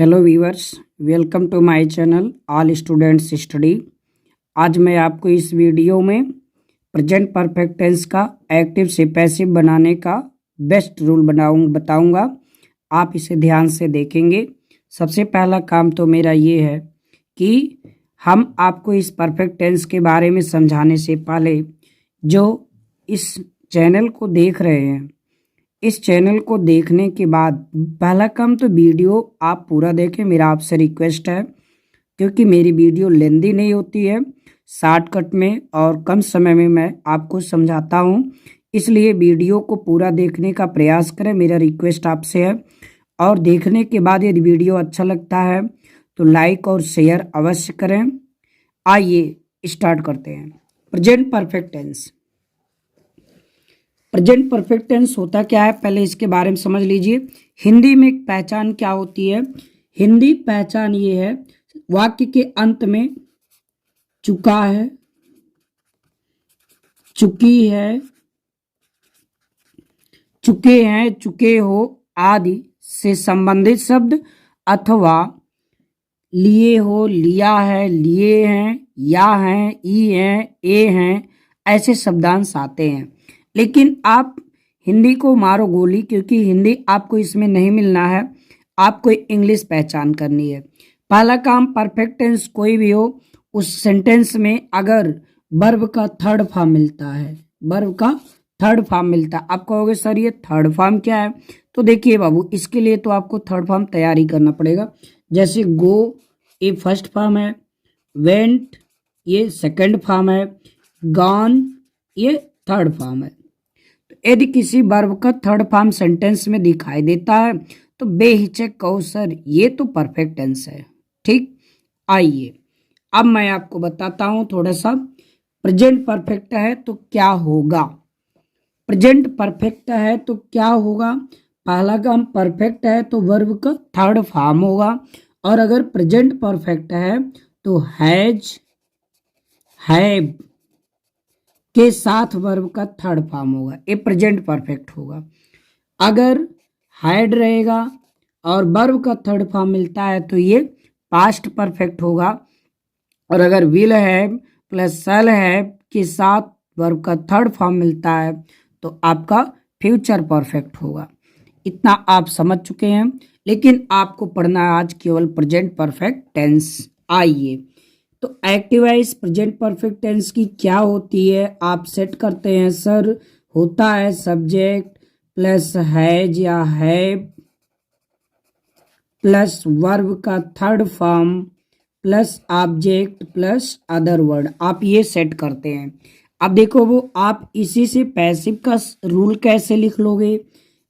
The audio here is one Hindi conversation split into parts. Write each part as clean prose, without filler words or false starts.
Hello viewers, welcome to my channel all students study. आज मैं आपको इस वीडियो में प्रेजेंट परफेक्ट टेंस का एक्टिव से पैसिव बनाने का बेस्ट रूल बताऊंगा। आप इसे ध्यान से देखेंगे। सबसे पहला काम तो मेरा ये है कि हम आपको इस परफेक्ट टेंस के बारे में समझाने से पहले जो इस चैनल को देख रहे हैं, इस चैनल को देखने के बाद पहला काम तो वीडियो आप पूरा देखें, मेरा आपसे रिक्वेस्ट है, क्योंकि मेरी वीडियो लेंदी नहीं होती है, शॉर्टकट में और कम समय में मैं आपको समझाता हूं। इसलिए वीडियो को पूरा देखने का प्रयास करें, मेरा रिक्वेस्ट आपसे है। और देखने के बाद यदि वीडियो अच्छा लगता है तो लाइक और शेयर अवश्य करें। आइए स्टार्ट करते हैं। Present perfect tense. Present perfect tense होता क्या है, पहले इसके बारे में समझ लीजिए। हिंदी में एक पहचान क्या होती है? हिंदी पहचान ये है, वाक्य के अंत में चुका है, चुकी है, चुके हैं, चुके हो आदि से संबंधित शब्द, अथवा लिए हो, लिया है, लिए हैं, या हैं, ई हैं, ए हैं, ऐसे शब्दांश आते हैं। लेकिन आप हिंदी को मारो गोली, क्योंकि हिंदी आपको इसमें नहीं मिलना है, आपको इंग्लिश पहचान करनी है। पहला काम, परफेक्ट टेंस कोई भी हो, उस सेंटेंस में अगर वर्ब का थर्ड फॉर्म मिलता है, वर्ब का थर्ड फॉर्म मिलता है, आप कहोगे सर ये थर्ड फॉर्म क्या है? तो देखिए बाबू, इसके लिए तो आपको थर्ड फॉर्म तैयारी करना पड़ेगा। जैसे गो ये फर्स्ट फॉर्म है, वेंट ये सेकंड फॉर्म है, गॉन ये थर्ड फॉर्म है। यदि किसी वर्ब का थर्ड फॉर्म सेंटेंस में दिखाई देता है तो बेहिचक कहो सर ये तो परफेक्ट टेंस है। ठीक, आइए अब मैं आपको बताता हूं थोड़ा सा। प्रेजेंट परफेक्ट है तो क्या होगा? प्रेजेंट परफेक्ट है तो क्या होगा? पहला काम, परफेक्ट है तो वर्ब का थर्ड फॉर्म होगा, और अगर प्रेजेंट परफेक्ट है तो हैज, हैव के साथ वर्ब का थर्ड फॉर्म होगा, ये प्रेजेंट परफेक्ट होगा। अगर हैड रहेगा और वर्ब का थर्ड फॉर्म मिलता है तो ये पास्ट परफेक्ट होगा, और अगर will have plus shall have के साथ वर्ब का थर्ड फॉर्म मिलता है तो आपका फ्यूचर परफेक्ट होगा। इतना आप समझ चुके हैं, लेकिन आपको पढ़ना है आज केवल प्रेजेंट परफेक्ट टेंस। आइए तो एक्टिवाइज प्रेजेंट परफेक्ट टेंस की क्या होती है, आप सेट करते हैं। सर होता है सब्जेक्ट प्लस हैज या हैव प्लस वर्ब का third form plus object plus other word, आप ये सेट करते हैं। अब देखो वो आप इसी से पैसिव का रूल कैसे लिख लोगे?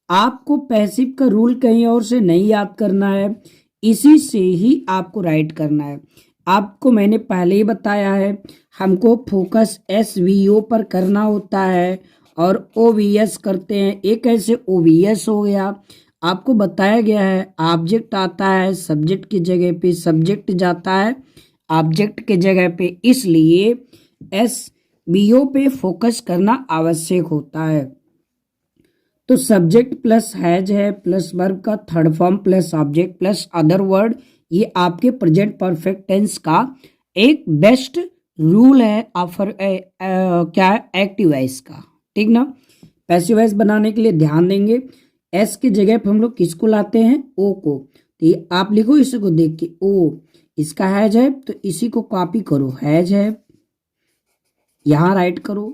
आपको पैसिव का रूल कहीं और से नहीं याद करना है, इसी से ही आपको राइट करना है। आपको मैंने पहले ही बताया है, हमको फोकस SVO पर करना होता है और OVS करते हैं। एक ऐसे OVS हो गया, आपको बताया गया है ऑब्जेक्ट आता है सब्जेक्ट की जगह पे, सब्जेक्ट जाता है ऑब्जेक्ट के जगह पे, इसलिए SVO पे फोकस करना आवश्यक होता है। तो सब्जेक्ट प्लस हैज है प्लस वर्ब का third form plus object plus other word, ये आपके प्रेजेंट परफेक्ट टेंस का एक बेस्ट रूल है। ऑफर क्या है? एक्टिव वाइज का। ठीक ना? पैसिव वाइज बनाने के लिए ध्यान देंगे, एस की जगह पे हम लोग किसको लाते हैं? ओ को। तो ये आप लिखो इसको देख के, ओ इसका हैज है तो इसी को कॉपी करो, हैज है यहां राइट करो,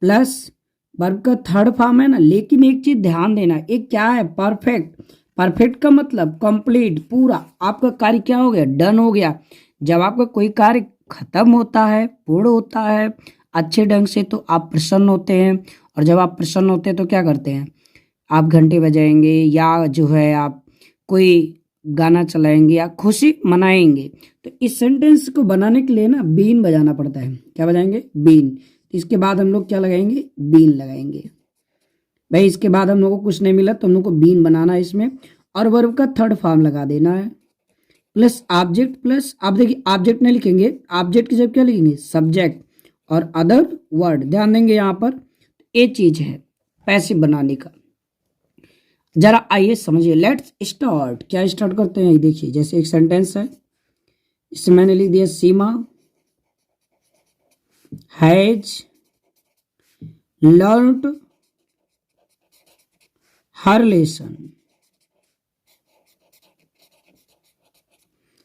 प्लस वर्ब का थर्ड फॉर्म है ना। लेकिन एक चीज ध्यान देना, एक क्या है? परफेक्ट। परफेक्ट का मतलब कंप्लीट, पूरा आपका कार्य क्या हो गया? डन हो गया। जब आपका कोई कार्य खत्म होता है, पूर्ण होता है अच्छे ढंग से, तो आप प्रसन्न होते हैं, और जब आप प्रसन्न होते हैं तो क्या करते हैं? आप घंटे बजाएंगे, या जो है आप कोई गाना चलाएंगे, या खुशी मनाएंगे। तो इस सेंटेंस को बनाने के लिए ना बीन बजाना पड़ता है। क्या बजाएंगे? बीन। इसके बाद हम लोग क्या लगाएंगे? बीन लगाएंगे। भाई इसके बाद हम लोग को कुछ नहीं मिला तो हम लोग को बीन बनाना है इसमें, और वर्ब का थर्ड फॉर्म लगा देना है प्लस ऑब्जेक्ट प्लस, आप देखिए ऑब्जेक्ट नहीं लिखेंगे, ऑब्जेक्ट की जगह क्या लिखेंगे? सब्जेक्ट और अदर वर्ड। ध्यान देंगे यहाँ पर, ये चीज है पैसिव बनाने का। जरा आइए समझिए, लेट्स स्टार्ट। क्या स्टार्ट करते हैं, देखिए जैसे एक सेंटेंस है, इसमें मैंने लिख दिया Seema has learned her lesson.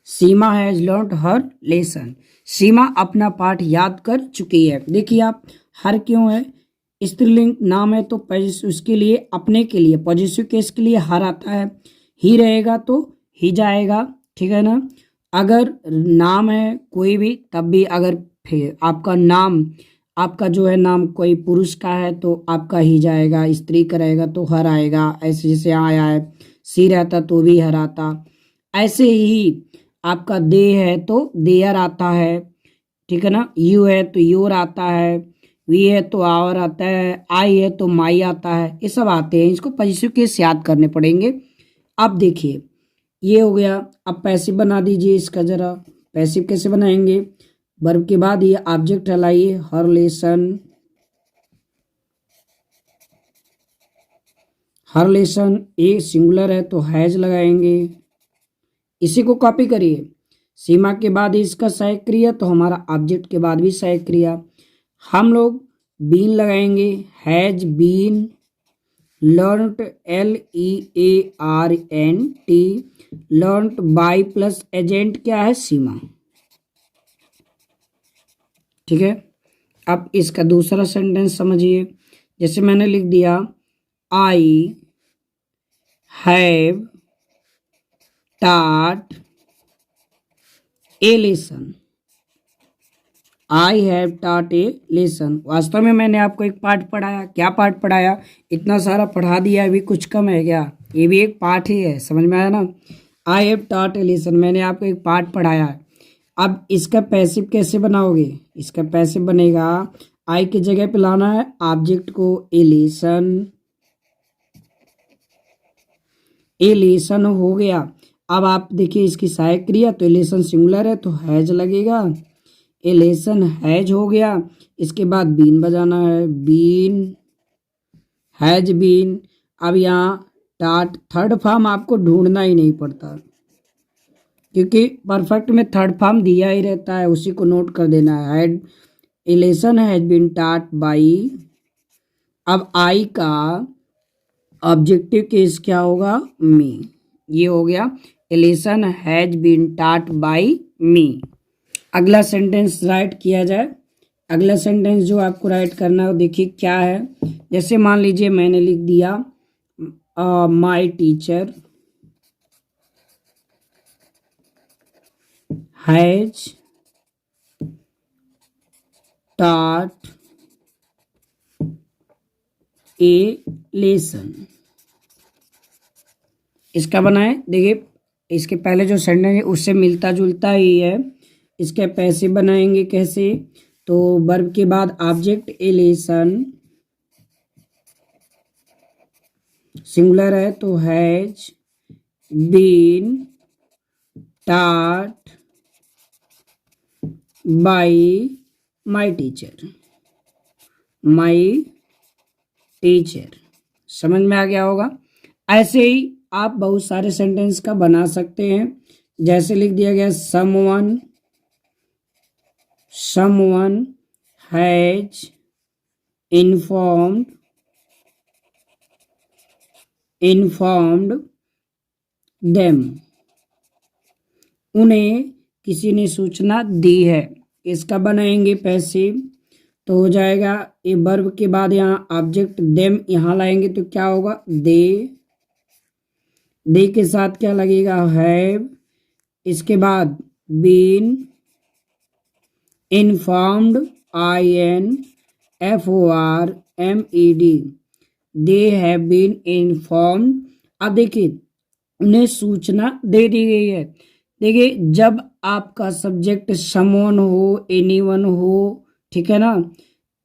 Seema has learned her lesson, Seema अपना पाठ याद कर चुकी है। देखिए आप, हर क्यों है, स्त्रीलिंग नाम है तो उसके लिए, अपने के लिए पॉजिटिव केस के लिए हर आता है, ही रहेगा तो ही जाएगा, ठीक है ना। अगर नाम है कोई भी तब भी, अगर फिर आपका नाम, आपका जो है नाम कोई पुरुष का है तो आपका ही जाएगा, स्त्री का रहेगा तो हर आएगा। ऐसे जैसे यहाँ आया है सी रहता तो भी हर आता। ऐसे ही आपका दे है तो देयर आता है, ठीक है ना। यू है तो योर आता है, वी है तो आवर आता है, आई है तो माई आता है, ये सब आते हैं। इसको पॉजिटिव केस याद करने पड़ेंगे। अब देखिए ये हो गया। अब पैसिव बना दीजिए इसका जरा। पैसिव कैसे बनाएंगे, वर्ब के बाद ये ऑब्जेक्ट हलाइए, her lesson, her lesson a singular है तो हैज लगाएंगे। इसी को कॉपी करिए, सीमा के बाद इसका सहायक क्रिया तो हमारा ऑब्जेक्ट के बाद भी सहायक क्रिया। हम लोग बीन लगाएंगे, has been learned LEARNT, learned by plus agent क्या है, सीमा, ठीक है। अब इसका दूसरा सेंटेंस समझिए, जैसे मैंने लिख दिया I have taught A lesson, I have taught A lesson. वास्तव में मैंने आपको एक पाठ पढ़ाया। क्या पाठ पढ़ाया, इतना सारा पढ़ा दिया, अभी कुछ कम है क्या, ये भी एक पाठ ही है, समझ में आया ना। I have taught A lesson, मैंने आपको एक पाठ पढ़ाया है। अब इसका पैसिव कैसे बनाओगे, इसका पैसिव बनेगा, आई की जगह पे लाना है ऑब्जेक्ट को, ए लेसन, ए लेसन हो गया। अब आप देखिए इसकी सहायक क्रिया तो एलेसन सिंगुलर है तो हैज लगेगा, एलेसन हैज हो गया। इसके बाद बीन बजाना है, बीन हैज बीन। अब यहाँ टाट थर्ड फॉर्म आपको ढूंढना ही नहीं पड़ता, क्योंकि परफेक्ट में थर्ड फॉर्म दिया ही रहता है, उसी को नोट कर देना है। हैड एलेसन हैज बीन टाट बाई। अब आई का ऑब्जेक्टिव केस क्या होगा, मी, ये हो गया एलेसन हैज बीन टाट बाई मी। अगला सेंटेंस राइट किया जाए। अगला सेंटेंस जो आपको राइट करना है देखिए क्या है। जैसे मान लीजिए मैंने लिख दिया my teacher has taught A lesson. इसका बनाए, देखिए इसके पहले जो सेंटेंस है उससे मिलता जुलता ही है। इसके पैसिव बनाएंगे कैसे, तो वर्ब के बाद ऑब्जेक्ट ए लेसन, सिंगुलर है तो has been taught by my teacher, my teacher. समझ में आ गया होगा। ऐसे ही आप बहुत सारे सेंटेंस का बना सकते हैं। जैसे लिख दिया गया someone, someone has informed them, उन्हें किसी ने सूचना दी है। इसका बनाएंगे पैसिव तो हो जाएगा, ये वर्ब के बाद यहाँ ऑब्जेक्ट देम यहाँ लाएंगे तो क्या होगा, दे के साथ क्या लगेगा, हैव। इसके बाद been informed, INFORMED, they have been informed. अब देखिए उन्हें सूचना दे दी गई है। देखिए जब आपका सब्जेक्ट समवन हो, एनीवन हो, ठीक है ना,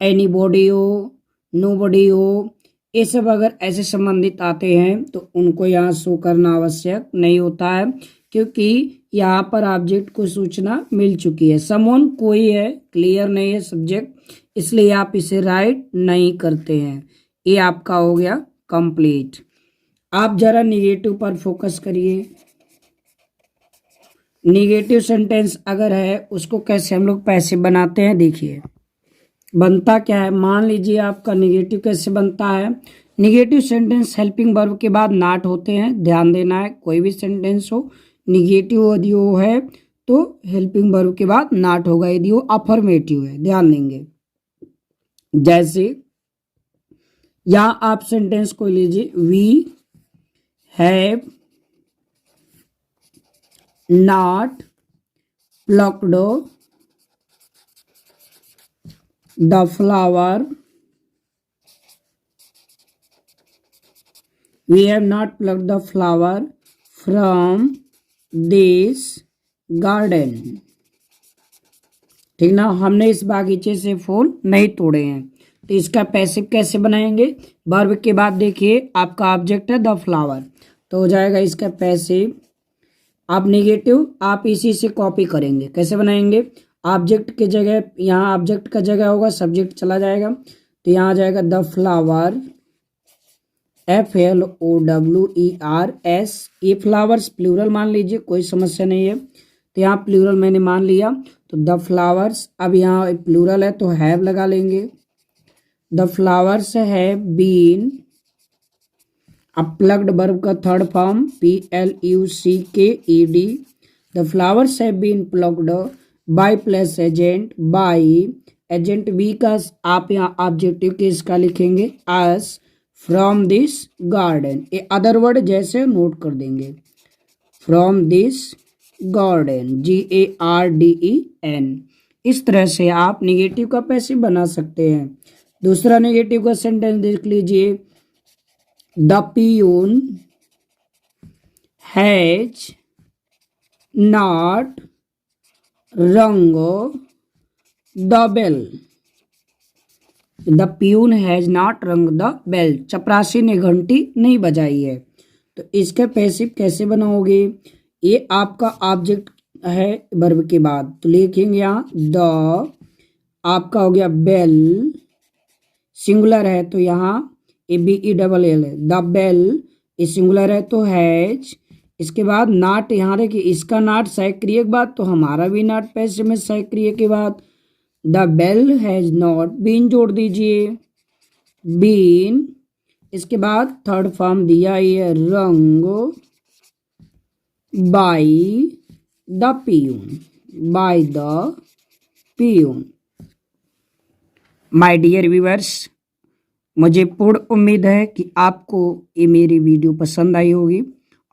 एनीबॉडी हो, नोबॉडी हो, ये सब अगर ऐसे संबंधित आते हैं तो उनको यहाँ शो करना आवश्यक नहीं होता है, क्योंकि यहाँ पर ऑब्जेक्ट को सूचना मिल चुकी है। समवन कोई है, क्लियर नहीं है सब्जेक्ट, इसलिए आप इसे राइट नहीं करते हैं। ये आपका हो गया कंप्लीट। आप जरा निगेटिव पर फोकस करिए। निगेटिव सेंटेंस अगर है उसको कैसे हम लोग पैसिव बनाते हैं, देखिए बनता क्या है। मान लीजिए आपका निगेटिव कैसे बनता है। निगेटिव सेंटेंस हेल्पिंग वर्ब के बाद नॉट होते हैं, ध्यान देना है। कोई भी सेंटेंस हो निगेटिव यदि वो है तो हेल्पिंग वर्ब के बाद नॉट होगा, यदि वो अफर्मेटिव है ध्यान देंगे। जैसे यहां आप सेंटेंस को लीजिए, we have not plucked the flower, we have not plucked the flower from this garden। ठीक ना, हमने इस बागीचे से फूल नहीं तोड़े हैं। तो इसका पैसिव कैसे बनाएंगे, वर्ब के बाद देखिए आपका ऑब्जेक्ट है द फ्लावर, तो हो जाएगा इसका पैसिव। आप निगेटिव आप इसी से कॉपी करेंगे, कैसे बनाएंगे, ऑब्जेक्ट के जगह यहाँ ऑब्जेक्ट का जगह होगा सब्जेक्ट चला जाएगा, तो यहाँ आ जाएगा द फ्लावर FLOWERS। ये फ्लावर्स प्लूरल मान लीजिए, कोई समस्या नहीं है। तो यहाँ प्लूरल मैंने मान लिया, तो द फ्लावर्स, अब यहाँ प्लूरल है तो हैव लगा लेंगे। द फ्लावर्स हैव बीन, अब प्लग्ड वर्ब का third form PLUCKED। The flowers have been plugged by plus agent, by agent B का आप यहाँ ऑब्जेक्टिव केस का लिखेंगे एस फ्रॉम दिस गार्डन। ये अदर वर्ड जैसे नोट कर देंगे, फ्रॉम दिस गार्डन GARDEN। इस तरह से आप निगेटिव का पैसिव बना सकते हैं। दूसरा निगेटिव का सेंटेंस देख लीजिए, the peon has not rung the bell. The peon has not rung the bell, चपरासी ने घंटी नहीं बजाई है। तो इसके पैसिव कैसे बनाओगे, ये आपका ऑब्जेक्ट है वर्ब के बाद, तो लिखेंगे यहाँ द, आपका हो गया बेल, सिंगुलर है तो यहाँ ABELL है, द बेल। ये सिंगुलर है तो हैज, इसके बाद नॉट, यहाँ देखिए इसका नॉट सहायक क्रिया के बाद, तो हमारा भी नॉट पैसिव में सहायक क्रिया के बाद। The bell has not been जोड़ दीजिए, बीन, इसके बाद थर्ड फॉर्म दिया ये rung by the peon, by the peon. My dear viewers, मुझे पूर्ण उम्मीद है कि आपको ये मेरी वीडियो पसंद आई होगी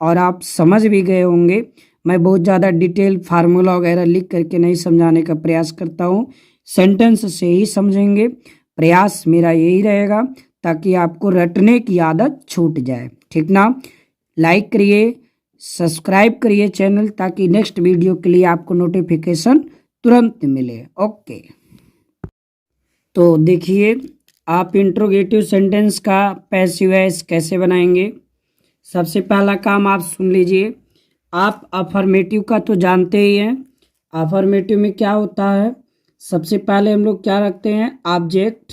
और आप समझ भी गए होंगे। मैं बहुत ज़्यादा डिटेल फार्मूला वगैरह लिख करके नहीं समझाने का प्रयास करता हूँ, सेंटेंस से ही समझेंगे। प्रयास मेरा यही रहेगा ताकि आपको रटने की आदत छूट जाए, ठीक ना। लाइक करिए, सब्सक्राइब करिए चैनल, ताकि नेक्स्ट वीडियो के लिए आपको नोटिफिकेशन तुरंत मिले। ओके, तो देखिए आप इंट्रोगेटिव सेंटेंस का पैसिव वॉइस कैसे बनाएंगे। सबसे पहला काम आप सुन लीजिए। आप अफर्मेटिव का तो जानते ही हैं, अफर्मेटिव में क्या होता है, सबसे पहले हम लोग क्या रखते हैं, ऑब्जेक्ट,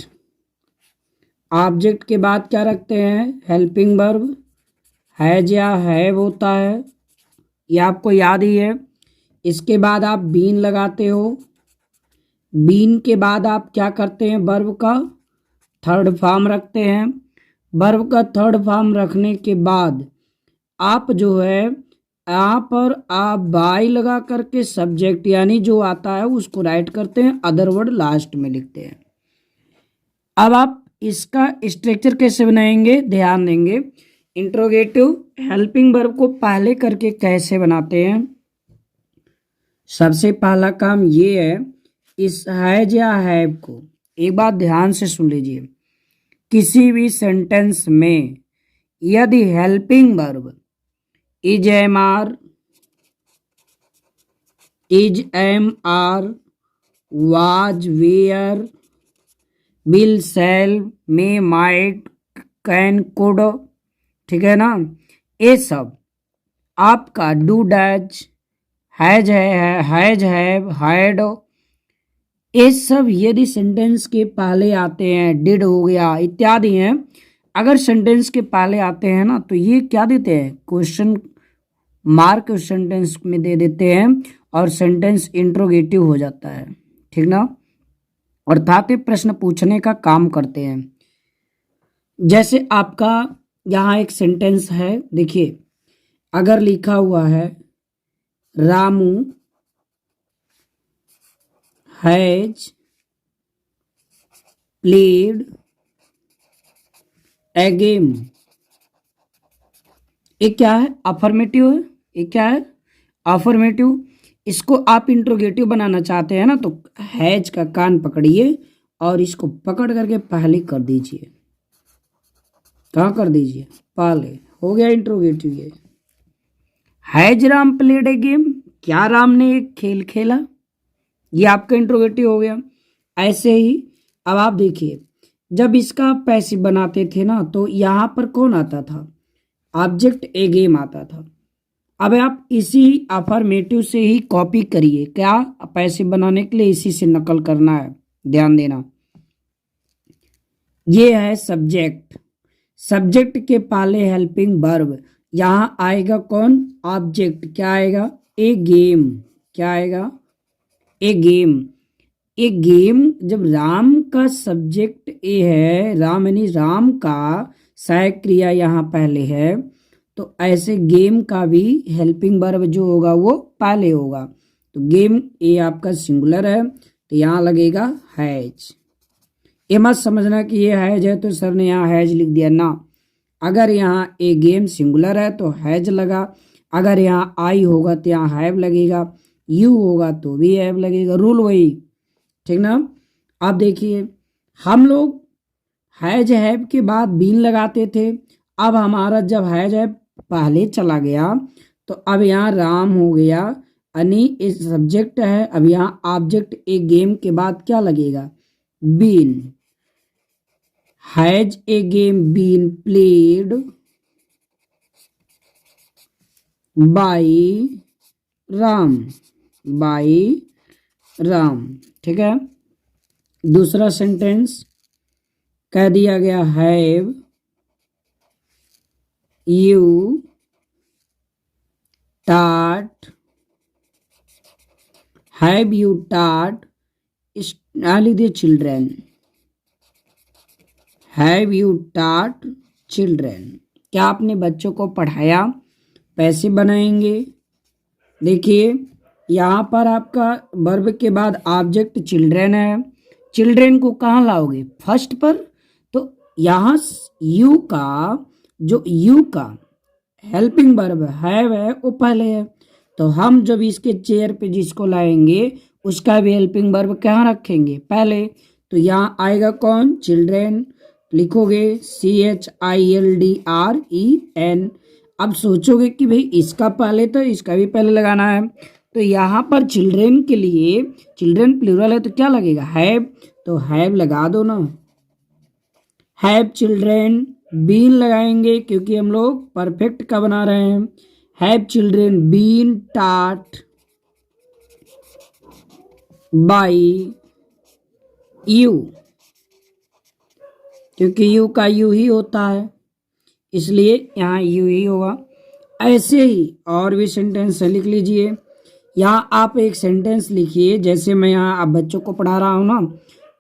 ऑब्जेक्ट के बाद क्या रखते हैं, हेल्पिंग वर्ब, हैज या हैव होता है, ये आपको याद ही है। इसके बाद आप बीन लगाते हो, बीन के बाद आप क्या करते हैं, वर्ब का थर्ड फॉर्म रखते हैं। वर्ब का थर्ड फॉर्म रखने के बाद आप जो है यहाँ पर आप बाय लगा करके सब्जेक्ट यानी जो आता है उसको राइट करते हैं, अदर वर्ड लास्ट में लिखते हैं। अब आप इसका स्ट्रक्चर कैसे बनाएंगे, ध्यान देंगे। इंट्रोगेटिव हेल्पिंग वर्ब को पहले करके कैसे बनाते हैं। सबसे पहला काम ये है, इस हैज या हैव को एक बात ध्यान से सुन लीजिए। किसी भी सेंटेंस में यदि helping verb is am are, was, were, will, shall, may, might, can, could, ठीक है ना, ये सब आपका डू, डज, हैज है, हैज हैव, हैड, ये सब यदि सेंटेंस के पहले आते हैं, डिड हो गया इत्यादि हैं, अगर सेंटेंस के पहले आते हैं ना तो ये क्या देते हैं, क्वेश्चन मार्क सेंटेंस में दे देते हैं और सेंटेंस इंट्रोगेटिव हो जाता है, ठीक ना, अर्थात ये प्रश्न पूछने का काम करते हैं। जैसे आपका यहाँ एक सेंटेंस है, देखिए अगर लिखा हुआ है Ramu has played a game, ये क्या है, अफर्मेटिव है, ये क्या है, अफर्मेटिव। इसको आप इंट्रोगेटिव बनाना चाहते हैं ना तो हैज का कान पकड़िए और इसको पकड़ करके पहले कर दीजिए, कहाँ कर दीजिए, पहले, हो गया इंट्रोगेटिव। ये has Ram played a game, क्या राम ने एक खेल खेला, ये आपका इंट्रोगेटिव हो गया। ऐसे ही अब आप देखिए जब इसका पैसिव बनाते थे ना तो यहाँ पर कौन आता था, ऑब्जेक्ट ए गेम आता था। अब आप इसी अफर्मेटिव से ही कॉपी करिए, क्या, पैसिव बनाने के लिए इसी से नकल करना है, ध्यान देना। ये है सब्जेक्ट, सब्जेक्ट के पहले हेल्पिंग वर्ब, यहाँ आएगा कौन, ऑब्जेक्ट, क्या आएगा, ए गेम, क्या आएगा, ए गेम। ए गेम, जब राम का सब्जेक्ट ए है, राम यानी राम का सहायक क्रिया यहाँ पहले है, तो ऐसे गेम का भी हेल्पिंग वर्ब जो होगा वो पहले होगा। तो गेम ए आपका सिंगुलर है तो यहाँ लगेगा हैज। ये मत समझना कि ये हैज है तो सर ने यहाँ हैज लिख दिया ना, अगर यहाँ ए गेम सिंगुलर है तो हैज लगा, अगर यहाँ आई होगा तो यहाँ हैव लगेगा, यू होगा तो भी हैव लगेगा, रूल वही, ठीक ना। अब देखिए हम लोग हैज हैव के बाद बीन लगाते थे, अब हमारा जब हैज हैव पहले चला गया तो अब यहाँ राम हो गया, यानी इस सब्जेक्ट है, अब यहाँ ऑब्जेक्ट ए गेम के बाद क्या लगेगा, been. Has a game been played by Ram, by Ram, ठीक है। दूसरा सेंटेंस कह दिया गया have you taught, have you taught, लीजिए children, have you taught children, क्या आपने बच्चों को पढ़ाया, पैसे बनाएंगे। देखिए यहाँ पर आपका वर्ब के बाद ऑब्जेक्ट चिल्ड्रेन है, चिल्ड्रेन को कहाँ लाओगे, फर्स्ट पर, तो यहाँ यू का, जो यू का हेल्पिंग वर्ब हैव है वो पहले है, तो हम जब इसके चेयर पे जिसको लाएंगे उसका भी हेल्पिंग वर्ब कहाँ रखेंगे, पहले। तो यहाँ आएगा कौन, चिल्ड्रेन, लिखोगे CHILDREN। अब सोचोगे कि भाई इसका पहले तो इसका भी पहले लगाना है, तो यहाँ पर चिल्ड्रेन के लिए, चिल्ड्रेन प्लूरल है तो क्या लगेगा, हैव, तो हैव लगा दो ना, हैव चिल्ड्रेन। बीन लगाएंगे क्योंकि हम लोग परफेक्ट का बना रहे हैं, have children been taught by you, क्योंकि यू का यू ही होता है इसलिए यहाँ यू ही होगा। ऐसे ही और भी सेंटेंस लिख लीजिए। यहाँ आप एक सेंटेंस लिखिए, जैसे मैं यहाँ आप बच्चों को पढ़ा रहा हूँ ना,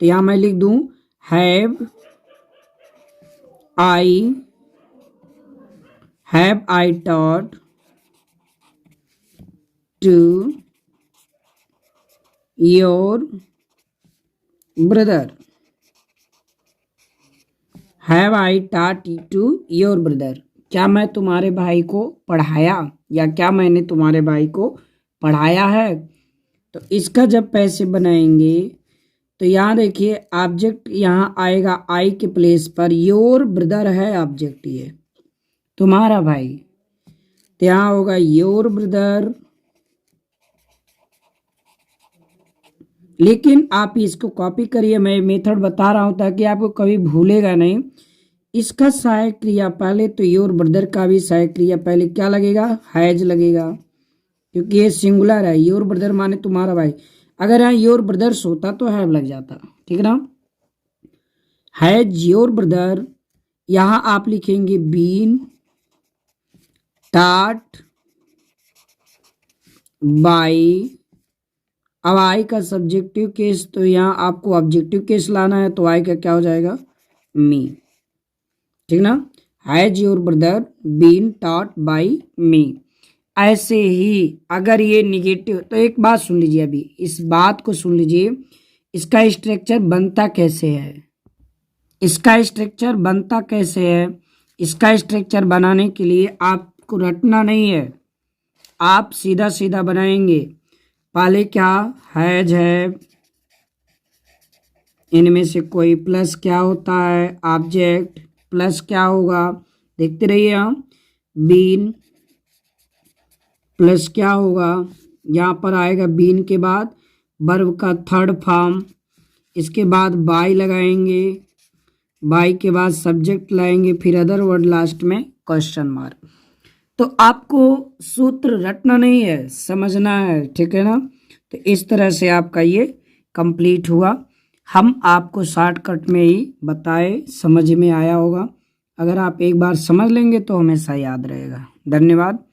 तो यहाँ मैं लिख दूँ have I taught to your brother, have I taught to your brother, क्या मैं तुम्हारे भाई को पढ़ाया, या क्या मैंने तुम्हारे भाई को पढ़ाया है। तो इसका जब पैसे बनाएंगे तो यहाँ देखिए ऑब्जेक्ट यहाँ आएगा आई के प्लेस पर, योर ब्रदर है ऑब्जेक्ट, ये तुम्हारा भाई, तो यहाँ होगा योर ब्रदर। लेकिन आप इसको कॉपी करिए, मैं मेथड बता रहा हूं ताकि आपको कभी भूलेगा नहीं। इसका सहायक क्रिया पहले, तो योर ब्रदर का भी सहायक क्रिया पहले क्या लगेगा, हैज लगेगा, क्योंकि ये सिंगुलर है, योर ब्रदर माने तुम्हारा भाई। अगर यहाँ योर ब्रदर्स होता तो हैव लग जाता, ठीक है ना। हैज योर ब्रदर यहां आप लिखेंगे बीन टाट बाई। अब आई का सब्जेक्टिव केस, तो यहाँ आपको ऑब्जेक्टिव केस लाना है, तो आई का क्या हो जाएगा, मी। ठीक ना, has your brother been taught by me. ऐसे ही अगर ये निगेटिव, तो एक बात सुन लीजिए, अभी इस बात को सुन लीजिए, इसका स्ट्रक्चर बनता कैसे है, इसका स्ट्रक्चर बनता कैसे है। इसका स्ट्रक्चर बनाने के लिए आपको रटना नहीं है, आप सीधा सीधा बनाएंगे। पहले क्या, हैज है, इनमें से कोई प्लस क्या होता है, ऑब्जेक्ट, प्लस क्या होगा, देखते रहिए हम, बीन प्लस क्या होगा, यहाँ पर आएगा बीन के बाद वर्ब का थर्ड फॉर्म, इसके बाद बाई लगाएंगे, बाई के बाद सब्जेक्ट लाएंगे, फिर अदर वर्ड लास्ट में क्वेश्चन मार्क। तो आपको सूत्र रटना नहीं है, समझना है, ठीक है ना। तो इस तरह से आपका ये कंप्लीट हुआ। हम आपको शॉर्टकट में ही बताए, समझ में आया होगा। अगर आप एक बार समझ लेंगे तो हमेशा याद रहेगा। धन्यवाद।